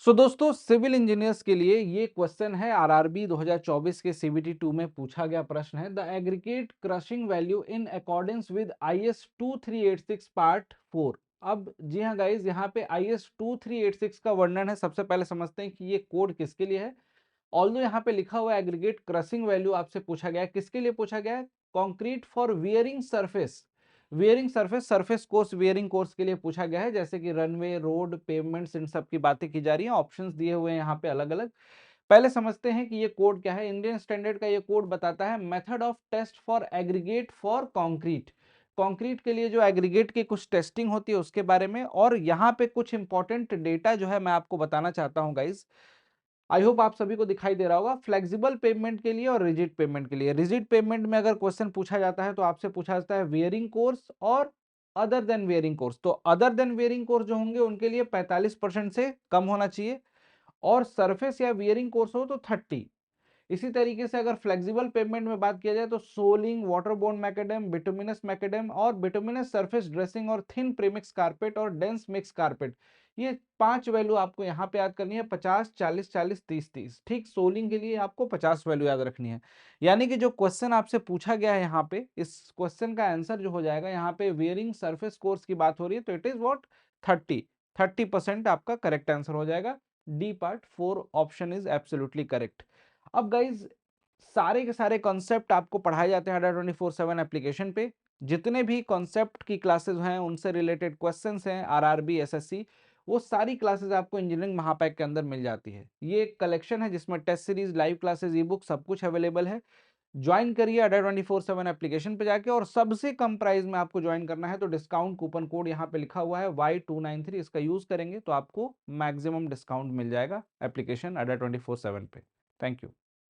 दोस्तों civil engineers के लिए ये क्वेश्चन है आरआरबी 2024 के सीबीटी 2 में पूछा गया प्रश्न है। The aggregate crushing value in accordance with IS 2386 part 4। अब जी हाँ गाइज, यहाँ पे आईएस 2386 का वर्णन है। सबसे पहले समझते हैं कि ये कोड किसके लिए है। ऑल्दो यहाँ पे लिखा हुआ है एग्रीगेट क्रशिंग वैल्यू आपसे पूछा गया है, किसके लिए पूछा गया है? Concrete for wearing surface, wearing surface, surface course, wearing course के लिए पूछा गया है। जैसे कि रनवे, रोड, पेवमेंट्स, इन सब की बातें की जा रही हैं। ऑप्शंस दिए हुए हैं यहाँ पे अलग अलग। पहले समझते हैं कि ये कोड क्या है। इंडियन स्टैंडर्ड का ये कोड बताता है method of test for aggregate for concrete. Concrete के लिए जो एग्रीगेट की कुछ टेस्टिंग होती है उसके बारे में। और यहाँ पे कुछ इंपॉर्टेंट डेटा जो है मैं आपको बताना चाहता हूँ गाइज। आई होप आप सभी को दिखाई दे रहा होगा। फ्लेक्सिबल पेमेंट के लिए और रिजिड पेमेंट के लिए, रिजिड पेमेंट में अगर क्वेश्चन पूछा जाता है तो आपसे पूछा जाता है वेयरिंग कोर्स और अदर देन वेयरिंग कोर्स। तो अदर देन वेयरिंग कोर्स जो होंगे उनके लिए 45% से कम होना चाहिए, और सरफेस या वियरिंग कोर्स हो तो 30। इसी तरीके से अगर फ्लेक्सिबल पेमेंट में बात किया जाए तो soling, waterborne macadam, bituminous macadam और बिटुमिनस सरफेस ड्रेसिंग और थिन प्रीमिक्स कारपेट और डेंस मिक्स कारपेट, ये 5 वैल्यू आपको यहाँ पे याद करनी है। 50, 40, 40, 30, 30। ठीक, सोलिंग के लिए आपको 50 वैल्यू याद रखनी है। यानी कि जो क्वेश्चन आपसे पूछा गया है यहाँ पे, इस क्वेश्चन का आंसर जो हो जाएगा, यहाँ पे वेयरिंग सरफेस कोर्स की बात हो रही है तो इट इज वॉट 30% आपका करेक्ट आंसर हो जाएगा। D part 4 option is absolutely correct. अब गाइज सारे के सारे कॉन्सेप्ट आपको पढ़ाए जाते हैं अड्डा 24/7 एप्लीकेशन पे। जितने भी कॉन्सेप्ट की क्लासेस हैं, उनसे रिलेटेड क्वेश्चंस हैं, आरआरबी, एसएससी, वो सारी क्लासेस आपको इंजीनियरिंग महापैक के अंदर मिल जाती है। ये एक कलेक्शन है जिसमें test series, live classes, e book सब कुछ अवेलेबल है। ज्वाइन करिए अड्डा 24/7 एप्लीकेशन पे जाके। और सबसे कम प्राइस में आपको ज्वाइन करना है तो डिस्काउंट कूपन कोड यहाँ पे लिखा हुआ है Y293, इसका यूज करेंगे तो आपको मैक्सिमम डिस्काउंट मिल जाएगा एप्लीकेशन अड्डा 24/7 पे। Thank you.